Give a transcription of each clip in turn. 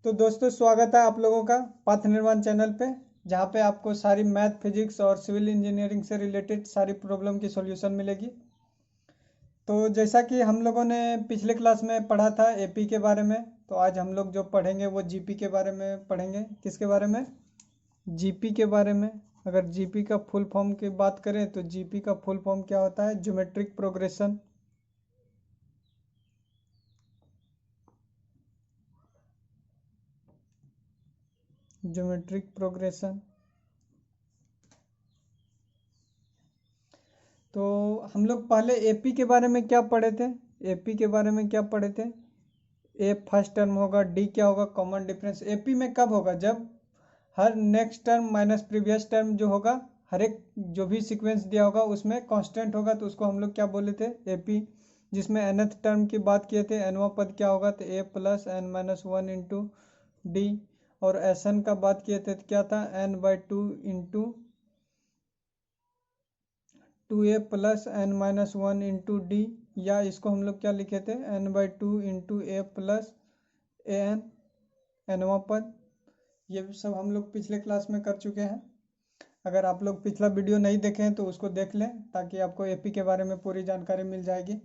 तो दोस्तों स्वागत है आप लोगों का पथ निर्माण चैनल पे, जहाँ पे आपको सारी मैथ फिजिक्स और सिविल इंजीनियरिंग से रिलेटेड सारी प्रॉब्लम की सॉल्यूशन मिलेगी। तो जैसा कि हम लोगों ने पिछले क्लास में पढ़ा था एपी के बारे में, तो आज हम लोग जो पढ़ेंगे वो जीपी के बारे में पढ़ेंगे। किसके बारे में? जीपी के बारे में। अगर जीपी का फुल फॉर्म की बात करें तो जीपी का फुल फॉर्म क्या होता है? Geometric progression. Geometric progression. तो हम लोग पहले एपी के बारे में क्या पढ़े थे? एपी के बारे में क्या पढ़े थे? ए फर्स्ट टर्म होगा, डी क्या होगा? Common difference. एपी में कब होगा? जब हर next term minus previous term जो होगा, हर एक जो भी सीक्वेंस दिया होगा उसमें कांस्टेंट होगा, तो उसको हम लोग क्या बोले थे? एपी। जिसमें nth टर्म की बात किए थे, nवां पद क्या होगा? तो A plus N minus one into D. और एसन का बात किए थे तो क्या था? n/2 into 2a plus N minus one into d. या इसको हम लोग क्या लिखे थे? n/2 into a plus a n, एनवा पद। ये सब हम लोग पिछले क्लास में कर चुके हैं। अगर आप लोग पिछला वीडियो नहीं देखे हैं तो उसको देख लें, ताकि आपको एपी के बारे में पूरी जानकारी मिल जाएगी।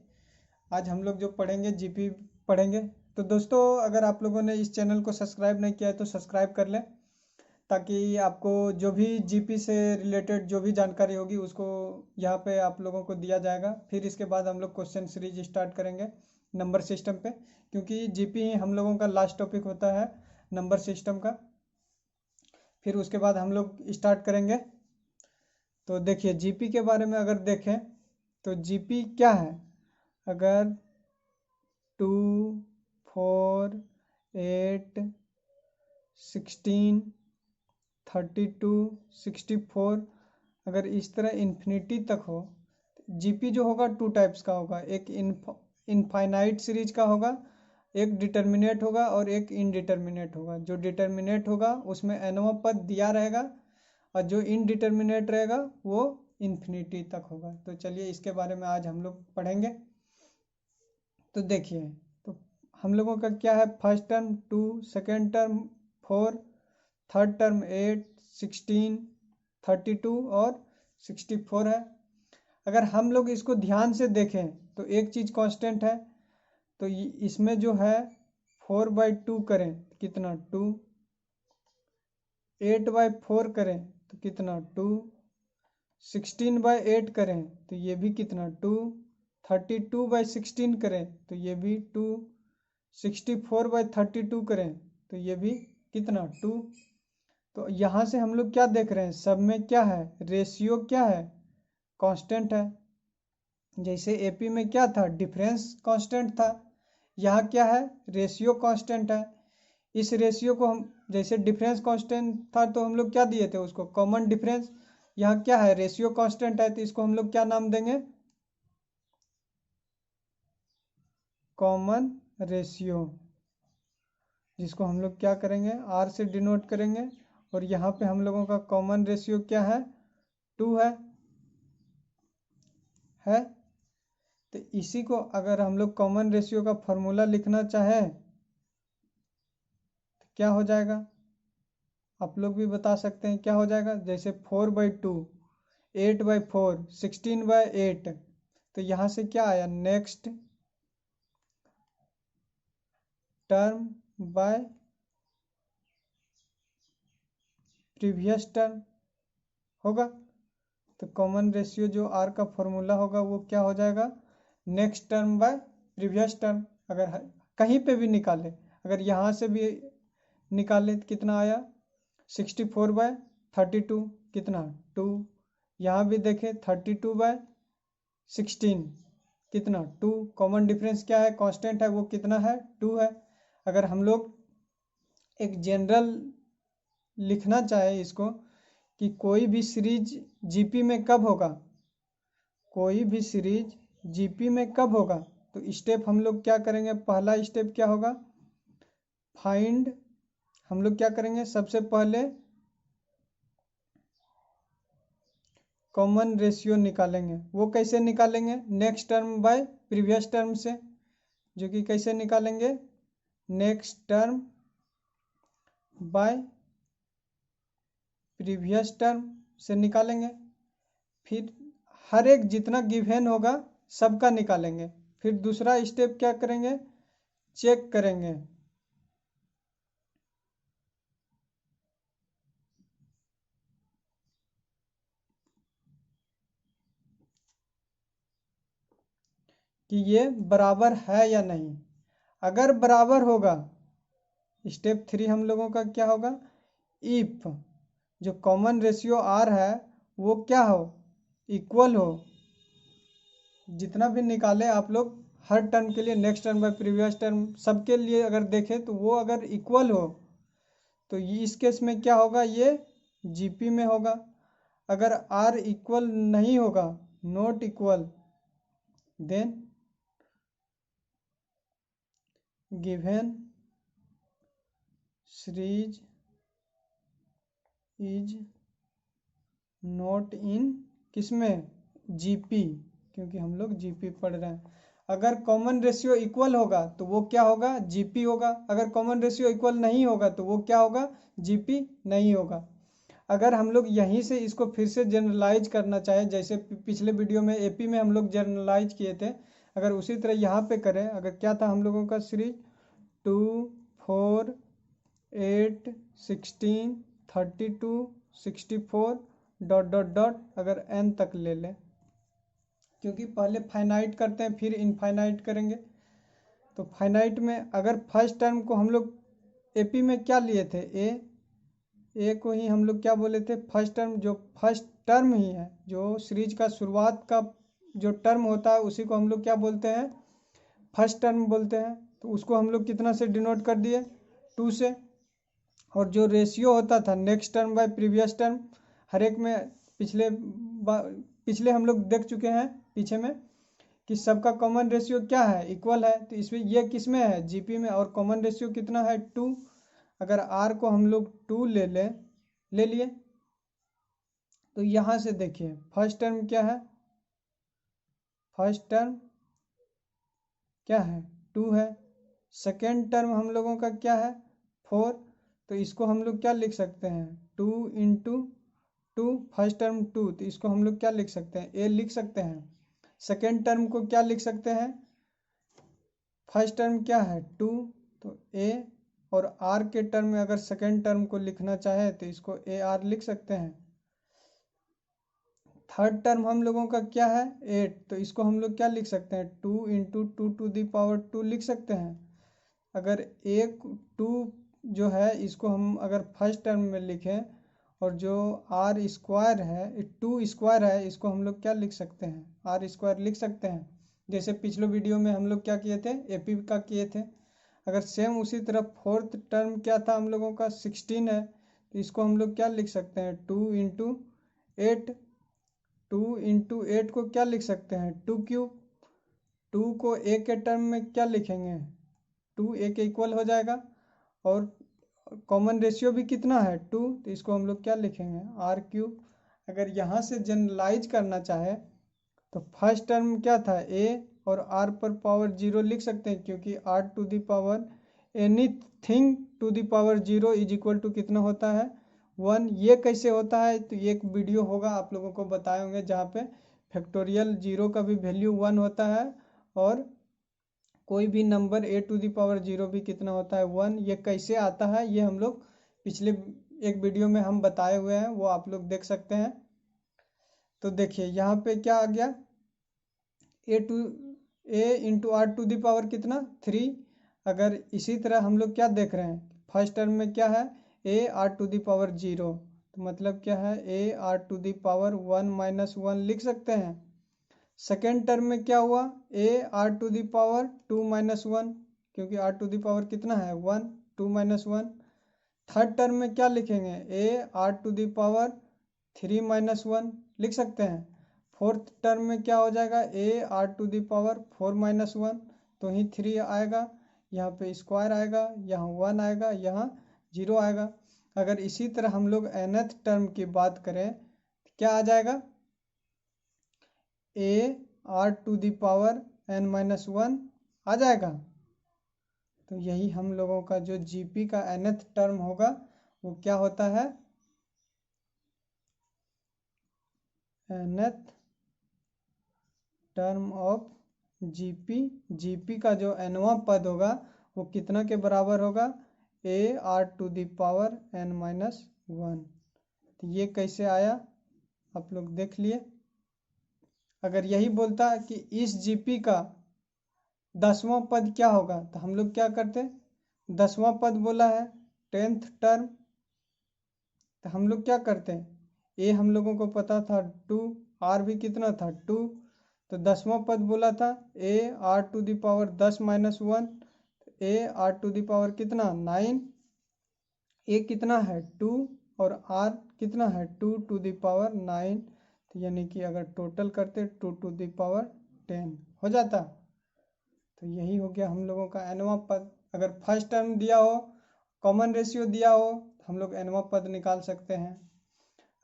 आज हम लोग जो पढ़ेंगे जीपी पढ़ेंगे। तो दोस्तों, अगर आप लोगों ने इस चैनल को सब्सक्राइब नहीं किया है तो सब्सक्राइब कर लें, ताकि आपको जो भी जीपी से रिलेटेड जो भी जानकारी होगी उसको यहाँ पे आप लोगों को दिया जाएगा। फिर इसके बाद हम लोग क्वेश्चन सीरीज स्टार्ट करेंगे नंबर सिस्टम पे, क्योंकि जीपी ही हम लोगों का लास्ट टॉपिक होता है नंबर सिस्टम का। फिर उसके बाद हम लोग स्टार्ट करेंगे। तो देखिए, जीपी के बारे में अगर देखें तो जीपी क्या है? अगर 2, 4, 8, 16, 32, 64 अगर इस तरह इन्फिनिटी तक हो, जीपी जो होगा टू टाइप्स का होगा। एक इनफाइनाइट सीरीज का होगा, एक डिटर्मिनेट होगा और एक इनडिटर्मिनेट होगा। जो डिटर्मिनेट होगा उसमें nवां पद दिया रहेगा, और जो इनडिटर्मिनेट रहेगा वो इन्फिनिटी तक होगा। तो चलिए इसके बारे में आज हम लोग पढ़ेंगे। तो देखिए, तो हम लोगों का क्या है? First term 2, second term 4, third term 8, 16, 32 और 64 है। अगर हम लोग इसको ध्यान से देखें तो एक चीज कांस्टेंट है। तो इसमें जो है 4/2 करें तो कितना? 2। 8/4 करें तो कितना? 2। 16/8 करें तो ये भी कितना? 2। 32/16 करें तो ये भी 2। 64/32 करें तो ये भी कितना? 2। तो यहाँ से हम लोग क्या देख रहे हैं? सब में क्या है? रेशियो क्या है? कांस्टेंट है। जैसे एपी में क्या था? डिफरेंस कांस्टेंट था। यहाँ क्या है? रेशियो कांस्टेंट है। इस रेशियो को हम, जैसे डिफरेंस कांस्टेंट था तो हम लोग क्या दिए थे उसको? Common difference. यहाँ क्या है? रेशियो कांस्टेंट है, तो इसको हम लोग क्या नाम देंगे? Common ratio. जिसको हम लोग क्या करेंगे? आर से डिनोट करेंगे। और यहाँ पे हम लोगों का कॉमन रेशियो क्या है? 2 है। तो इसी को अगर हम लोग कॉमन रेशियो का फॉर्मूला लिखना चाहें तो क्या हो जाएगा? आप लोग भी बता सकते हैं क्या हो जाएगा। जैसे 4/2, 8/4, 16/8। तो यहाँ से क्या आया? Next term by previous term होगा। तो कॉमन रेशियो जो आर का फॉर्मूला होगा वो क्या हो जाएगा? Next term by previous term. अगर कहीं पे भी निकाले, अगर यहाँ से भी निकाले तो कितना आया? 64/32 कितना? 2। यहाँ भी देखें 32/16 कितना? 2। कॉमन डिफरेंस क्या है? कांस्टेंट है, वो कितना है? 2 है। अगर हम लोग एक जनरल लिखना चाहे इसको कि कोई भी सीरीज जीपी में कब होगा, कोई भी सीरीज जीपी में कब होगा, तो स्टेप हम लोग क्या करेंगे? पहला स्टेप क्या होगा? फाइंड। हम लोग क्या करेंगे? सबसे पहले कॉमन रेशियो निकालेंगे। वो कैसे निकालेंगे? Next term by previous term से। जो कि कैसे निकालेंगे? Next term by previous term से निकालेंगे। फिर हर एक जितना गिवन होगा सबका निकालेंगे। फिर दूसरा स्टेप क्या करेंगे, चेक करेंगे कि ये बराबर है या नहीं। अगर बराबर होगा, स्टेप 3 हम लोगों का क्या होगा, इफ जो कॉमन रेशियो आर है वो क्या हो, इक्वल हो। जितना भी निकाले आप लोग हर टर्म के लिए, next term by previous term सबके लिए अगर देखें तो वो अगर इक्वल हो तो ये इस केस में क्या होगा, ये जीपी में होगा। अगर आर इक्वल नहीं होगा, not equal, then given series is not in किसमें, जीपी, क्योंकि हम लोग जीपी पढ़ रहे हैं। अगर कॉमन रेशियो इक्वल होगा तो वो क्या होगा, जीपी होगा। अगर कॉमन रेशियो इक्वल नहीं होगा तो वो क्या होगा, जीपी नहीं होगा। अगर हम लोग यहीं से इसको फिर से जनरलाइज करना चाहें, जैसे पिछले वीडियो में एपी में हम लोग जनरलाइज किए थे, अगर उसी तरह यहाँ पे करें, अगर क्या था हम लोगों का सीरीज 2 4 8 16 32 64 डॉट डॉट डॉट अगर n तक ले लें, क्योंकि पहले फाइनाइट करते हैं फिर इनफाइनाइट करेंगे। तो फाइनाइट में अगर फर्स्ट टर्म को हम लोग एपी में क्या लिए थे, ए को ही हम लोग क्या बोले थे, फर्स्ट टर्म, जो फर्स्ट टर्म ही है, जो सीरीज का शुरुआत का जो टर्म होता है उसी को हम लोग क्या बोलते हैं, फर्स्ट टर्म बोलते हैं। तो उसको हम लोग कितना से डिनोट कर दिए, 2 से। और जो रेशियो होता था next term by previous term, हर एक में पिछले हम लोग देख चुके हैं पीछे में कि सबका कॉमन रेशियो क्या है, इक्वल है। तो इसमें ये किस में है, जीपी में, और कॉमन रेशियो कितना है, 2। अगर आर को हम लोग 2 ले लिए, तो यहाँ से देखिए फर्स्ट टर्म क्या है, फर्स्ट टर्म क्या है, 2 है। सेकेंड टर्म हम लोगों का क्या है, 4। तो इसको हम लोग क्या लिख सकते हैं, 2 इंटू 2, फर्स्ट टर्म 2, तो इसको हम लोग क्या लिख सकते हैं, ए लिख सकते हैं। सेकेंड टर्म को क्या लिख सकते हैं, फर्स्ट टर्म क्या है 2, तो ए। और आर के टर्म में अगर सेकेंड टर्म को लिखना चाहे तो इसको ए आर लिख सकते हैं। थर्ड टर्म हम लोगों का क्या है, 8, तो इसको हम लोग क्या लिख सकते हैं, 2 इंटू 2 टू दी पावर 2 लिख सकते हैं। अगर एक 2 जो है इसको हम अगर फर्स्ट टर्म में लिखें, और जो आर स्क्वायर है, 2 स्क्वायर है, इसको हम लोग क्या लिख सकते हैं, आर स्क्वायर लिख सकते हैं। जैसे पिछले वीडियो में हम लोग क्या किए थे, एपी का किए थे। अगर सेम उसी तरह फोर्थ टर्म क्या था हम लोगों का, 16 है, तो इसको हम लोग क्या लिख सकते हैं, 2 इंटू 8, 2 इंटू 8 को क्या लिख सकते हैं, 2 क्यूब। 2 को ए के टर्म में क्या लिखेंगे, 2 ए के इक्वल हो जाएगा। और कॉमन रेशियो भी कितना है, 2, तो इसको हम लोग क्या लिखेंगे, आर क्यूब। अगर यहाँ से जनरलाइज करना चाहे तो फर्स्ट टर्म क्या था, ए, और आर पर पावर 0 लिख सकते हैं, क्योंकि r to the power anything to the power 0 is equal to कितना होता है, 1। ये कैसे होता है, तो ये एक वीडियो होगा आप लोगों को बताए होंगे जहाँ पे फैक्टोरियल 0 का भी वैल्यू 1 होता है, और कोई भी number a to the power 0 भी कितना होता है, 1। ये कैसे आता है ये हम लोग पिछले एक वीडियो में हम बताए हुए हैं, वो आप लोग देख सकते हैं। तो देखिए यहाँ पे क्या आ गया, A into are to the power कितना, 3। अगर इसी तरह हम लोग क्या देख रहे हैं, फर्स्ट टर्म में क्या है, a are to the power 0, तो मतलब क्या है, a are to the power 1 minus 1 लिख सकते हैं। सेकेंड टर्म में क्या हुआ, a are to the power 2 minus 1, क्योंकि आर टू दी पावर कितना है, 1, 2 माइनस 1। थर्ड टर्म में क्या लिखेंगे, a are to the power 3 minus 1 लिख सकते हैं। फोर्थ टर्म में क्या हो जाएगा, A R to the power 4 minus 1, तो ही 3 आएगा, यहाँ पे स्क्वायर आएगा, यहाँ 1 आएगा, यहाँ 0 आएगा। अगर इसी तरह हम लोग nth टर्म की बात करें तो क्या आ जाएगा, A R to the power n minus 1 आ जाएगा। तो यही हम लोगों का जो जीपी का nth टर्म होगा वो क्या होता है, nth term of GP. GP का जो nवां पद होगा वो कितना के बराबर होगा, AR⁻n−1। तो ये कैसे आया आप लोग देख लिए। अगर यही बोलता कि इस जीपी का 10वां पद क्या होगा तो हम लोग क्या करते, 10वां पद बोला है 10th टर्म, तो हम लोग क्या करते हैं, ए हम लोगों को पता था 2, आर भी कितना था 2, तो 10वां पद बोला था AR⁻10−1, AR⁻ कितना 9, ए कितना है 2 और आर कितना है 2⁻9, तो यानी कि अगर टोटल करते 2⁻10 हो जाता। तो यही हो गया हम लोगों का nवां पद। अगर फर्स्ट टर्म दिया हो, कॉमन रेशियो दिया हो तो हम लोग nवां पद निकाल सकते हैं।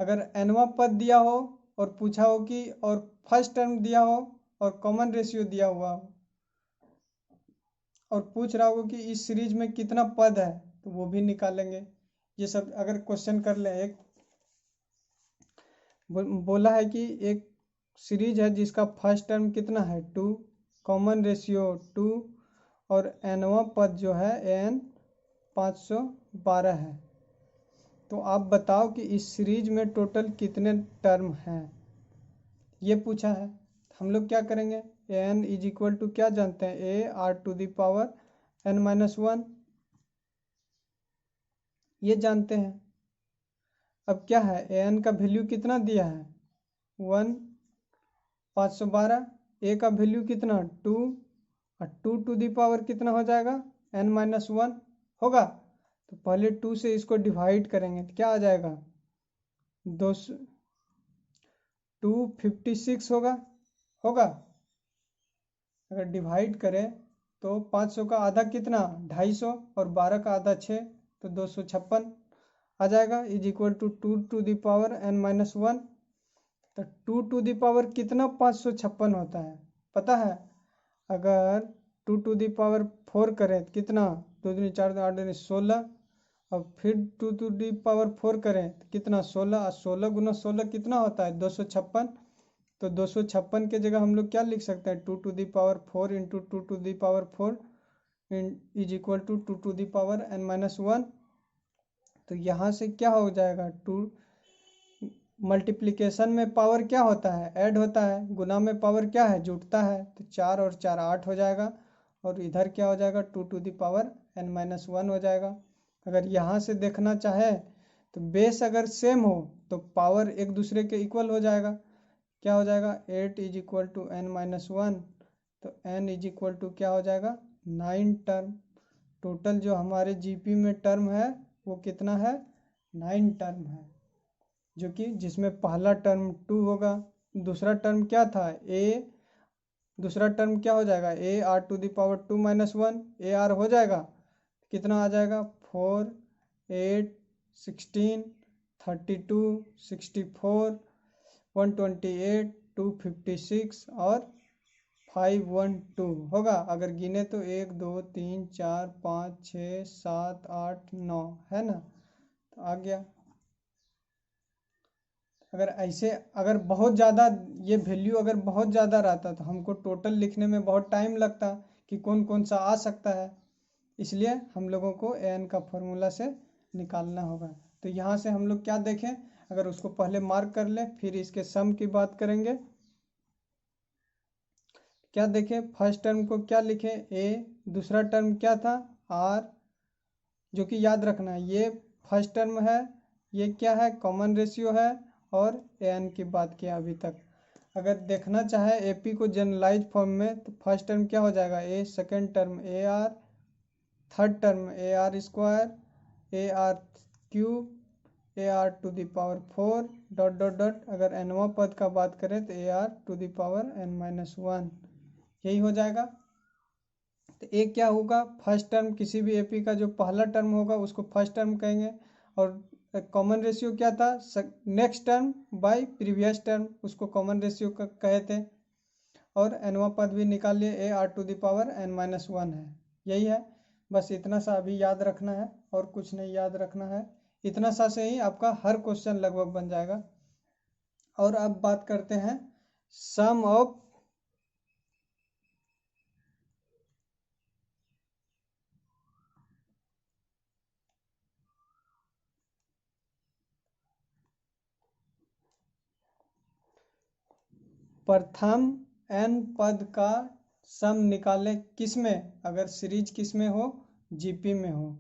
अगर nवां पद दिया हो और पूछा हो कि और फर्स्ट टर्म दिया हो और कॉमन रेशियो दिया हुआ हो और पूछ रहा हो कि इस सीरीज में कितना पद है तो वो भी निकालेंगे। ये सब अगर क्वेश्चन कर ले, एक बोला है कि एक सीरीज है जिसका फर्स्ट टर्म कितना है 2, कॉमन रेशियो 2 और nवां पद जो है n 512 है, तो आप बताओ कि इस सीरीज में टोटल कितने टर्म हैं, ये पूछा है। हम लोग क्या करेंगे, n = क्या जानते हैं, AR⁻n−1 ये जानते हैं। अब क्या है, an का वैल्यू कितना दिया है 1 512, a का वैल्यू कितना 2 और 2 कितना हो जाएगा n-1 होगा। तो पहले 2 से इसको डिवाइड करेंगे तो क्या आ जाएगा 256 होगा। अगर डिवाइड करें तो 500 का आधा कितना 250 और 12 का आधा 6 तो 256 आ जाएगा (2n-1). तो 2 कितना 556 होता है पता है, अगर 2 करें तो कितना 2 दूनी 4 8 दूनी 16 और फिर 2 करें तो कितना 16 और 16 गुना 16 कितना होता है 256। तो 256 के जगह हम लोग क्या लिख सकते हैं 2⁴ × 2⁴ = 2n-1। तो यहाँ से क्या हो जाएगा 2 मल्टीप्लिकेशन में पावर क्या होता है ऐड होता है, गुना में पावर क्या है जुटता है, तो 4 और 4 8 हो जाएगा और इधर क्या हो जाएगा 2n-1 हो जाएगा। अगर यहाँ से देखना चाहे तो बेस अगर सेम हो तो पावर एक दूसरे के इक्वल हो जाएगा, क्या हो जाएगा 8 = n-1, तो n = क्या हो जाएगा 9 टर्म। टोटल जो हमारे जीपी में टर्म है वो कितना है 9 टर्म है, जो कि जिसमें पहला टर्म 2 होगा, दूसरा टर्म क्या था दूसरा टर्म क्या हो जाएगा AR⁻2−1 AR हो जाएगा, कितना आ जाएगा 4 8 16 32 64 128 256 और 512 होगा। अगर गिने तो 1 2 3 4 5 6 7 8 9 है ना, तो आ गया। अगर ऐसे अगर बहुत ज़्यादा ये वैल्यू अगर बहुत ज़्यादा रहता तो हमको टोटल लिखने में बहुत टाइम लगता कि कौन कौन सा आ सकता है, इसलिए हम लोगों को an का फॉर्मूला से निकालना होगा। तो यहाँ से हम लोग क्या देखें, अगर उसको पहले मार्क कर ले फिर इसके सम की बात करेंगे। क्या देखें, फर्स्ट टर्म को क्या लिखे a, दूसरा टर्म क्या था r, जो कि याद रखना है ये फर्स्ट टर्म है, ये क्या है कॉमन रेशियो है और an की बात किया अभी तक। अगर देखना चाहे एपी को जनरलाइज फॉर्म में तो फर्स्ट टर्म क्या हो जाएगा a, second term AR, third term AR², AR³ AR⁴ ... अगर nवां पद का बात करें तो AR⁻n-1 यही हो जाएगा। तो एक क्या होगा फर्स्ट टर्म किसी भी एपी का जो पहला टर्म होगा उसको फर्स्ट टर्म कहेंगे, और कॉमन रेशियो क्या था next term by previous term, उसको कॉमन रेशियो का कहे थे। और nवां पद भी निकाल लिए AR⁻n-1 है, यही है। बस इतना सा अभी याद रखना है और कुछ नहीं याद रखना है। इतना सा से ही आपका हर क्वेश्चन लगभग बन जाएगा। और अब बात करते हैं सम ऑफ प्रथम n पद का सम निकालें किसमें, अगर सीरीज किसमें हो, जीपी में हो।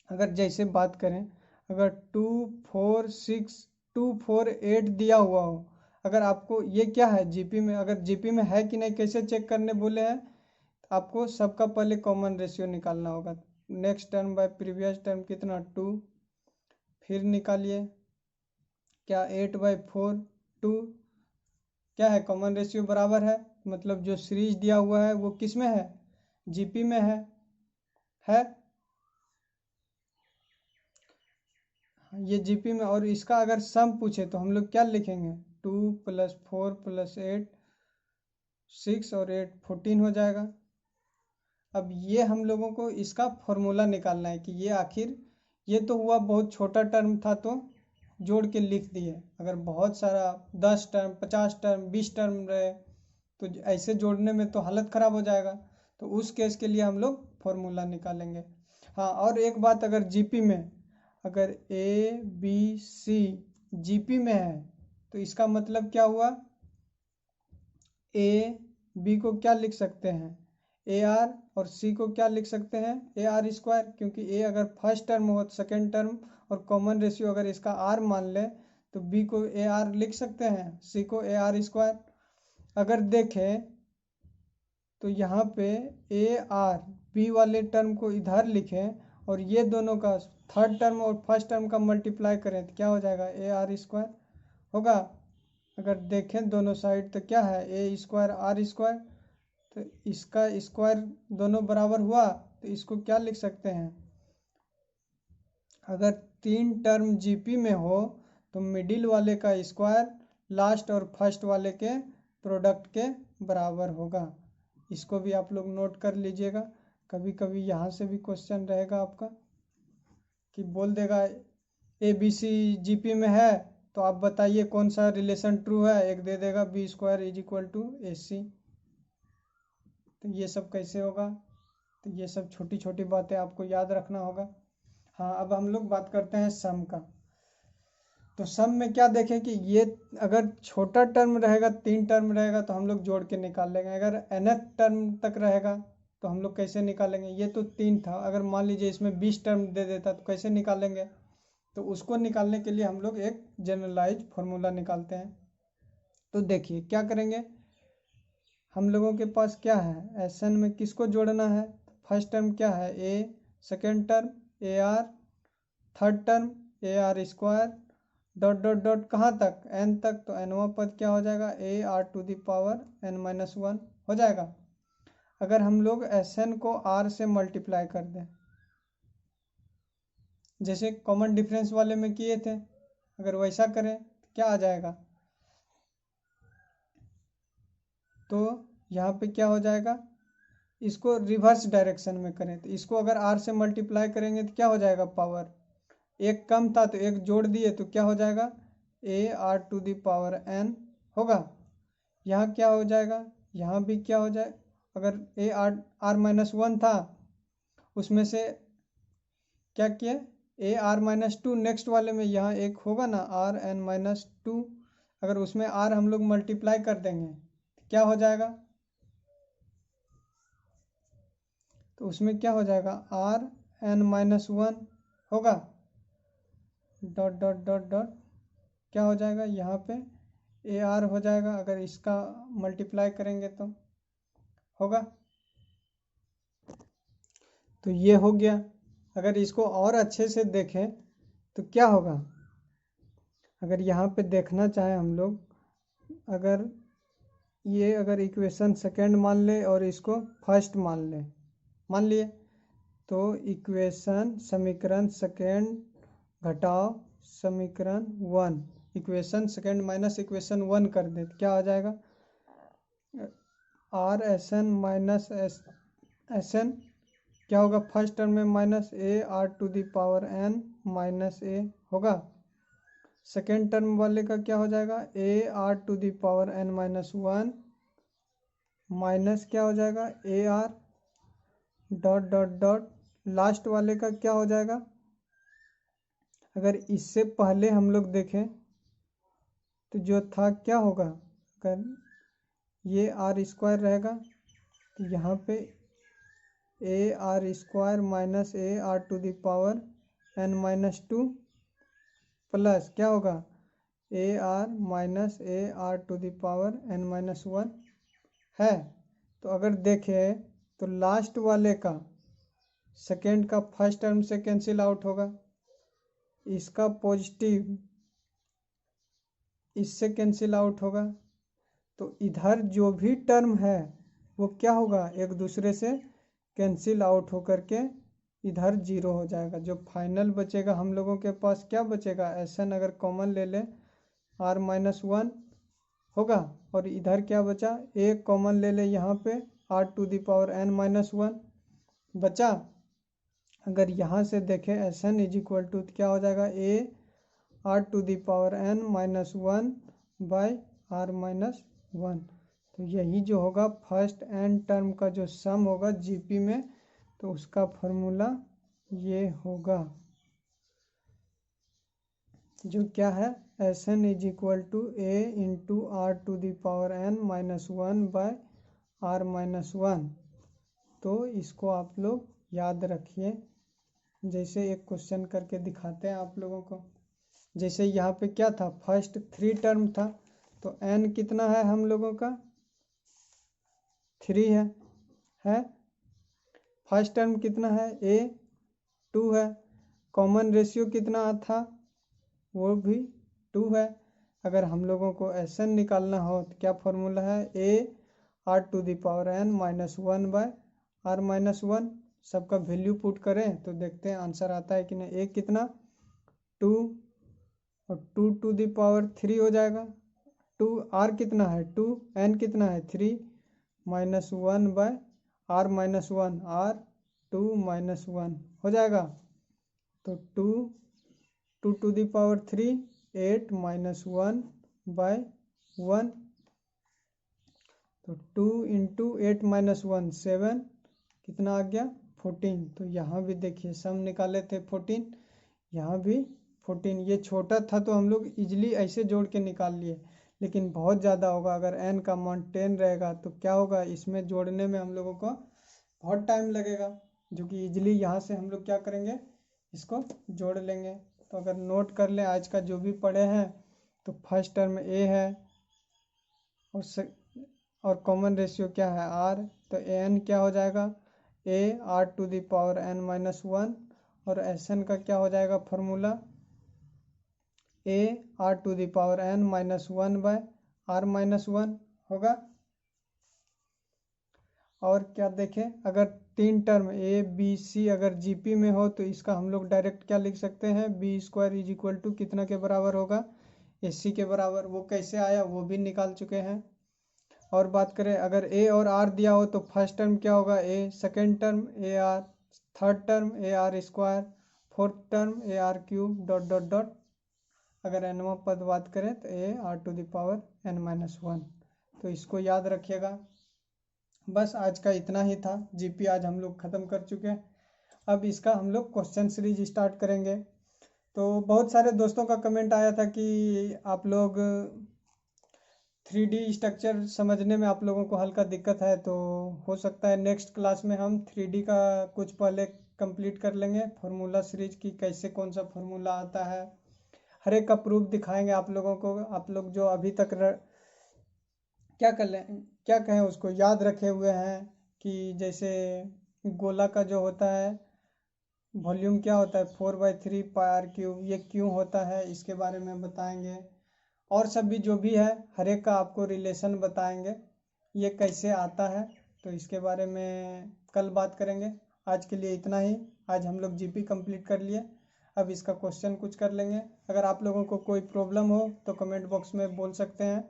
अगर जैसे बात करें, अगर 2 4 6 2 4 8 दिया हुआ हो, अगर आपको ये क्या है जीपी में, अगर जीपी में है कि नहीं कैसे चेक करने बोले हैं, आपको सबका पहले कॉमन रेशियो निकालना होगा। Next term by previous term कितना 2, फिर निकालिए क्या 8/4 2, क्या है कॉमन रेशियो बराबर है, मतलब जो सीरीज दिया हुआ है वो किस में है, जीपी में है ये जीपी में। और इसका अगर सम पूछे तो हम लोग क्या लिखेंगे, 2 + 4 + 8 6 और 8 14 हो जाएगा। अब ये हम लोगों को इसका फॉर्मूला निकालना है कि ये आखिर, ये तो हुआ बहुत छोटा टर्म था तो जोड़ के लिख दिए, अगर बहुत सारा 10 टर्म 50 टर्म 20 टर्म रहे तो ऐसे जोड़ने में तो हालत ख़राब हो जाएगा। तो उस केस के लिए हम लोग फॉर्मूला निकालेंगे। हाँ, और एक बात, अगर जीपी में अगर ए बी सी जीपी में है तो इसका मतलब क्या हुआ, ए बी को क्या लिख सकते हैं ए आर, और सी को क्या लिख सकते हैं AR², क्योंकि ए अगर फर्स्ट टर्म हो सेकेंड टर्म और कॉमन रेशियो अगर इसका आर मान ले तो बी को AR लिख सकते हैं, सी को AR²। अगर देखें तो यहाँ पे AR बी वाले टर्म को इधर लिखें और ये दोनों का थर्ड टर्म और फर्स्ट टर्म का मल्टीप्लाई करें तो क्या हो जाएगा AR² होगा। अगर देखें दोनों साइड तो क्या है A²R², तो इसका स्क्वायर दोनों बराबर हुआ तो इसको क्या लिख सकते हैं, अगर 3 टर्म जीपी में हो तो मिडिल वाले का स्क्वायर लास्ट और फर्स्ट वाले के प्रोडक्ट के बराबर होगा। इसको भी आप लोग नोट कर लीजिएगा, कभी कभी यहाँ से भी क्वेश्चन रहेगा आपका कि बोल देगा ABC जीपी में है तो आप बताइए कौन सा रिलेशन ट्रू है, एक दे देगा B² = AC। तो ये सब कैसे होगा, तो ये सब छोटी छोटी बातें आपको याद रखना होगा। हाँ, अब हम लोग बात करते हैं सम का। तो सम में क्या देखें कि ये अगर छोटा टर्म रहेगा 3 टर्म रहेगा तो हम लोग जोड़ के निकाल लेंगे, अगर nth टर्म तक रहेगा तो हम लोग कैसे निकालेंगे, ये तो 3 था, अगर मान लीजिए इसमें 20 टर्म दे देता तो कैसे निकालेंगे, तो उसको निकालने के लिए हम लोग एक जनरलाइज फार्मूला निकालते हैं। तो देखिए क्या करेंगे, हम लोगों के पास क्या है एसएन में किसको जोड़ना है, फर्स्ट टर्म क्या है A, second term AR, third term AR², dot dot dot कहाँ तक n तक, तो nवां पद क्या हो जाएगा AR⁻n−1 हो जाएगा। अगर हम लोग Sn को R से मल्टीप्लाई कर दें जैसे कॉमन डिफरेंस वाले में किए थे, अगर वैसा करें तो क्या आ जाएगा, तो यहाँ पे क्या हो जाएगा, इसको रिवर्स डायरेक्शन में करें तो इसको अगर R से मल्टीप्लाई करेंगे तो क्या हो जाएगा, पावर एक कम था तो एक जोड़ दिए तो क्या हो जाएगा AR⁻n होगा। यहाँ क्या हो जाएगा, यहाँ भी क्या हो जाए, अगर AR⁻1 था उसमें से क्या किए AR-2 नेक्स्ट वाले में यहाँ एक होगा ना RN-2, अगर उसमें R हम लोग मल्टीप्लाई कर देंगे तो क्या हो जाएगा, तो उसमें क्या हो जाएगा RN-1 होगा, डॉट डॉट डॉट डॉट क्या हो जाएगा यहाँ पे AR हो जाएगा, अगर इसका मल्टीप्लाई करेंगे तो होगा। तो ये हो गया। अगर इसको और अच्छे से देखें तो क्या होगा, अगर यहाँ पे देखना चाहें हम लोग, अगर ये अगर इक्वेशन सेकेंड मान ले और इसको फर्स्ट मान लिए तो इक्वेशन समीकरण सेकेंड घटाओ समीकरण 1, इक्वेशन सेकेंड माइनस इक्वेशन 1 कर दे तो क्या आ जाएगा RSn - SN क्या होगा, फर्स्ट टर्म में minus A R to the power N minus A होगा। सेकेंड टर्म वाले का क्या हो जाएगा, A R to the power N minus one minus क्या हो जाएगा, ए R dot dot dot. Last वाले का क्या हो जाएगा, अगर इससे पहले हम लोग देखें तो जो था क्या होगा, अगर ये आर स्क्वायर रहेगा तो यहाँ पे a are square minus A R to the power N minus two plus क्या होगा, a r minus A R to the power N minus one है। तो अगर देखें तो लास्ट वाले का सेकेंड का फर्स्ट टर्म से कैंसिल आउट होगा, इसका पॉजिटिव इससे कैंसिल आउट होगा। तो इधर जो भी टर्म है वो क्या होगा, एक दूसरे से कैंसिल आउट होकर के इधर जीरो हो जाएगा। जो फाइनल बचेगा हम लोगों के पास क्या बचेगा, एन अगर कॉमन ले ले आर माइनस वन होगा, और इधर क्या बचा, ए कॉमन ले ले यहाँ पे r to the power N minus one बचा। अगर यहाँ से देखें एन इज इक्वल टू क्या हो जाएगा, A R to the power N minus one by r minus one. तो यही जो होगा फर्स्ट एन टर्म का जो सम होगा जीपी में, तो उसका फॉर्मूला ये होगा, जो क्या है, S n is equal to a into are to the power N minus one by are minus one. तो इसको आप लोग याद रखिए। जैसे एक क्वेश्चन करके दिखाते हैं आप लोगों को। जैसे यहाँ पे क्या था, फर्स्ट थ्री टर्म था, तो एन कितना है हम लोगों का, थ्री है। फर्स्ट टर्म कितना है, ए टू है। कॉमन रेशियो कितना था, वो भी टू है। अगर हम लोगों को एस एन निकालना हो तो क्या फॉर्मूला है, a are to the power N minus one by are minus one. सबका वैल्यू पुट करें तो देखते हैं आंसर आता है कि नहीं। ए कितना, टू, और two to the power three हो जाएगा। टू आर कितना है, टू, एन कितना है, three, minus one by are minus one, R two minus one हो जाएगा। तो two two to the power three, eight minus one by one. तो two into eight minus one, seven, कितना आ गया, 14। तो यहाँ भी देखिए सम निकाले थे 14, यहाँ भी 14। ये छोटा था तो हम लोग इजीली ऐसे जोड़ के निकाल लिए, लेकिन बहुत ज़्यादा होगा। अगर n का मान 10 रहेगा तो क्या होगा, इसमें जोड़ने में हम लोगों को बहुत टाइम लगेगा, जो कि इजीली यहाँ से हम लोग क्या करेंगे, इसको जोड़ लेंगे। तो अगर नोट कर लें आज का जो भी पढ़े हैं, तो फर्स्ट टर्म ए है और कॉमन रेशियो क्या है, आर। तो एन क्या हो जाएगा, A R to the power N minus one, और एस एन का क्या हो जाएगा formula, a are to the power N minus one by are minus one होगा। और क्या देखें, अगर तीन टर्म ए बी सी अगर जीपी में हो तो इसका हम लोग डायरेक्ट क्या लिख सकते हैं, b square is equal to कितना के बराबर होगा, एसी के बराबर। वो कैसे आया वो भी निकाल चुके हैं। और बात करें अगर ए और आर दिया हो तो फर्स्ट टर्म क्या होगा, A, second term A R, third term A are square, fourth term A R cube dot dot dot. अगर एनवा पद बात करें तो A are to the power N minus one. तो इसको याद रखिएगा। बस आज का इतना ही था। जीपी आज हम लोग ख़त्म कर चुके हैं। अब इसका हम लोग क्वेश्चन सीरीज स्टार्ट करेंगे। तो बहुत सारे दोस्तों का कमेंट आया था कि आप लोग 3D स्ट्रक्चर समझने में आप लोगों को हल्का दिक्कत है, तो हो सकता है नेक्स्ट क्लास में हम 3D का कुछ पहले कंप्लीट कर लेंगे, फार्मूला सीरीज की कैसे कौन सा फार्मूला आता है, हर एक का प्रूफ दिखाएंगे आप लोगों को। आप लोग जो अभी तक क्या कहें उसको याद रखे हुए हैं कि जैसे गोला का जो होता है वॉल्यूम क्या होता है, 4/3 पाई आर क्यूब, ये क्यों होता है इसके बारे में बताएंगे। और सब भी जो भी है हर एक का आपको रिलेशन बताएंगे, ये कैसे आता है, तो इसके बारे में कल बात करेंगे। आज के लिए इतना ही। आज हम लोग जीपी कंप्लीट कर लिए। अब इसका क्वेश्चन कुछ कर लेंगे। अगर आप लोगों को कोई प्रॉब्लम हो तो कमेंट बॉक्स में बोल सकते हैं।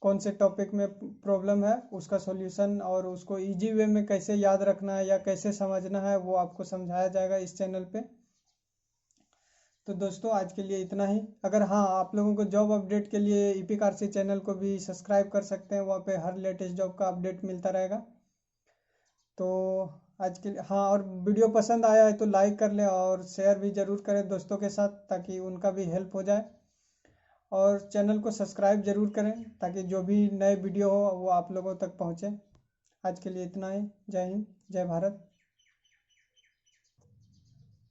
कौन से टॉपिक में प्रॉब्लम है, उसका सॉल्यूशन और उसको इजी वे में कैसे याद रखना है या कैसे समझना है वो आपको समझाया जाएगा इस चैनल पे। तो दोस्तों आज के लिए इतना ही। अगर हाँ आप लोगों को जॉब अपडेट के लिए ईपिक आरसी चैनल को भी सब्सक्राइब कर सकते हैं, वहाँ पे हर लेटेस्ट जॉब का अपडेट मिलता रहेगा। तो आज के लिए हाँ, और वीडियो पसंद आया है तो लाइक कर लें और शेयर भी ज़रूर करें दोस्तों के साथ ताकि उनका भी हेल्प हो जाए, और चैनल को सब्सक्राइब ज़रूर करें ताकि जो भी नए वीडियो हो वो आप लोगों तक पहुँचे। आज के लिए इतना ही। जय हिंद, जय भारत।